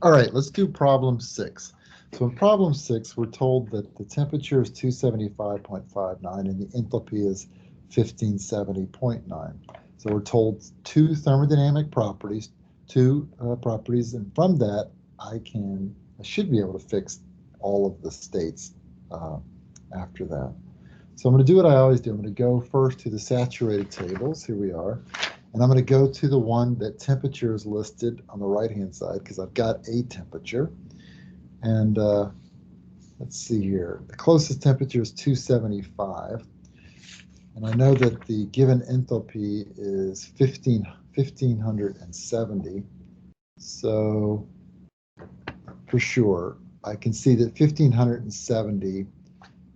All right, let's do problem 6. So in problem 6, we're told that the temperature is 275.59 and the enthalpy is 1570.9. So we're told two thermodynamic properties, properties, and from that I should be able to fix all of the states after that. So I'm going to do what I always do. I'm going to go first to the saturated tables. Here we are. And I'm going to go to the one that temperature is listed on the right-hand side because I've got a temperature. And let's see here. The closest temperature is 275. And I know that the given enthalpy is 1570. So for sure, I can see that 1570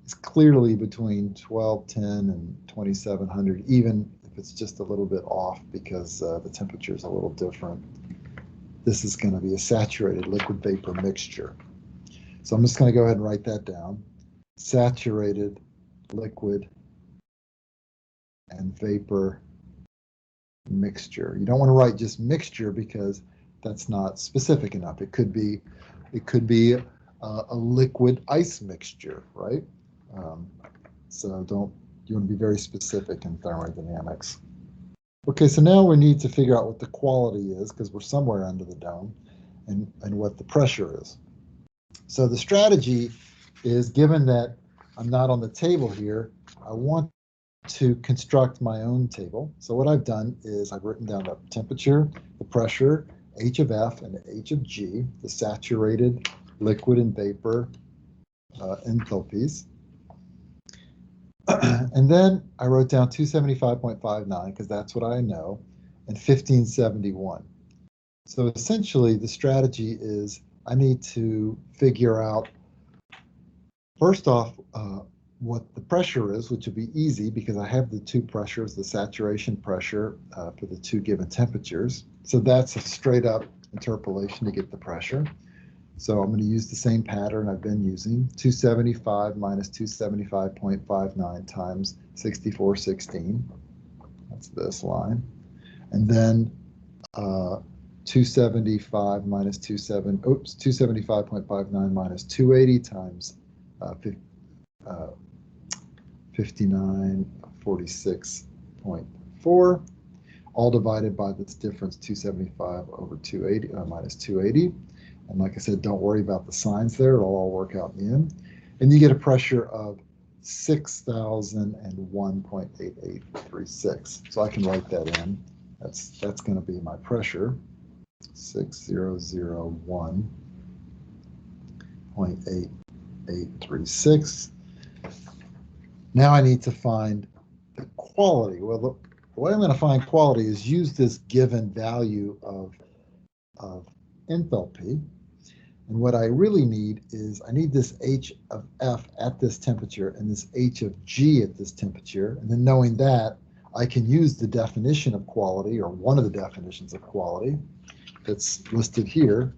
is clearly between 1210 and 2700, even if it's just a little bit off because the temperature is a little different. This is going to be a saturated liquid vapor mixture. So I'm just going to go ahead and write that down. Saturated liquid and vapor mixture. You don't want to write just mixture because that's not specific enough. It could be a liquid ice mixture, right? So you want to be very specific in thermodynamics. Okay, so now we need to figure out what the quality is because we're somewhere under the dome and what the pressure is. So the strategy is, given that I'm not on the table here, I want to construct my own table. So what I've done is I've written down the temperature, the pressure, H of F and H of G, the saturated liquid and vapor enthalpies. And then I wrote down 275.59 because that's what I know, and 1571. So essentially the strategy is I need to figure out, first off, what the pressure is, which would be easy because I have the two pressures, the saturation pressure for the two given temperatures. So that's a straight up interpolation to get the pressure. So I'm going to use the same pattern I've been using, 275 minus 275.59 times 6416. That's this line. And then 275 minus 275.59 minus 280 times 5946.4, all divided by this difference, 275 over 280 minus 280. And like I said, don't worry about the signs there. It'll all work out in the end. And you get a pressure of 6,001.8836. So I can write that in. That's going to be my pressure, 6,001.8836. Now I need to find the quality. Well, the way I'm going to find quality is use this given value of enthalpy. And what I really need is I need this H of F at this temperature and this H of G at this temperature. And then knowing that, I can use the definition of quality, or one of the definitions of quality that's listed here.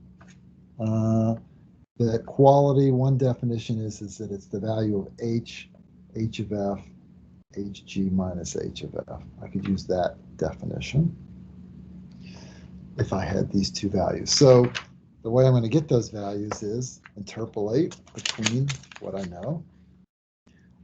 That quality, one definition is that it's the value of H of F, Hg minus H of F. I could use that definition if I had these two values. So the way I'm going to get those values is interpolate between what I know.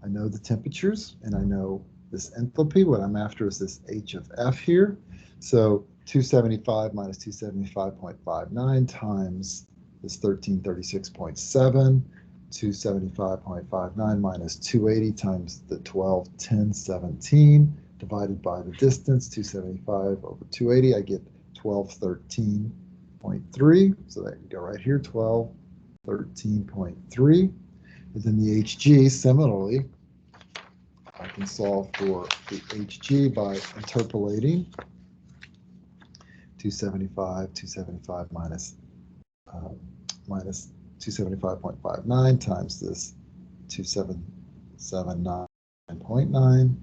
I know the temperatures and I know this enthalpy. What I'm after is this H of F here. So 275 minus 275.59 times this 1336.7, 275.59 minus 280 times the 121017 divided by the distance, 275 over 280, I get 1213.3. So that can go right here, 1213.3. And then the Hg, similarly, I can solve for the Hg by interpolating 275 minus 275.59 times this 2779.9,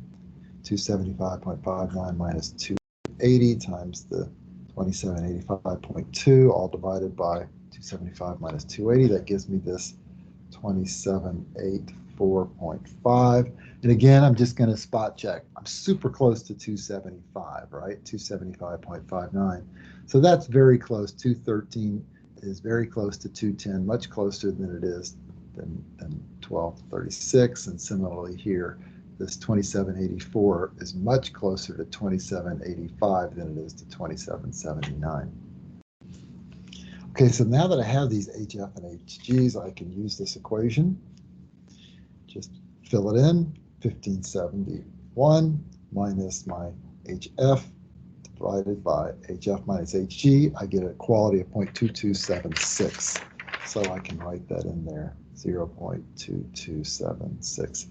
275.59 minus 280 times the 2785.2, all divided by 275 minus 280. That gives me this 2784.5. And again, I'm just going to spot check. I'm super close to 275, right? 275.59. So that's very close. 213 is very close to 210, much closer than it is than 1236. And similarly here, this 2784 is much closer to 2785 than it is to 2779. Okay, so now that I have these HF and HGs, I can use this equation. Just fill it in. 1571 minus my HF divided by HF minus HG. I get a quality of 0.2276. So I can write that in there, 0.2276.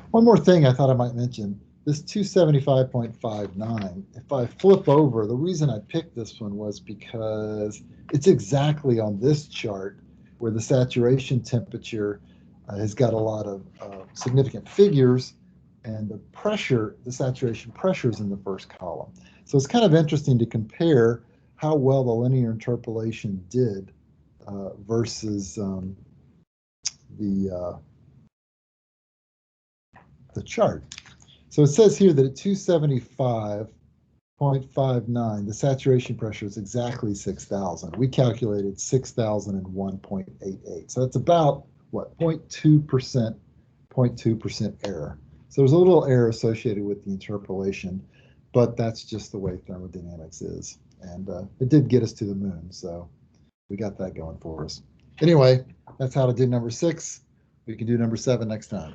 One more thing I thought I might mention, this 275.59, if I flip over, the reason I picked this one was because it's exactly on this chart where the saturation temperature has got a lot of significant figures, and the pressure, the saturation pressure is in the first column. So it's kind of interesting to compare how well the linear interpolation did versus the chart. So it says here that at 275.59, the saturation pressure is exactly 6,000. We calculated 6,001.88. So that's about, what, 0.2% error. So there's a little error associated with the interpolation, but that's just the way thermodynamics is. And it did get us to the moon, so we got that going for us. Anyway, that's how to do number 6. We can do number 7 next time.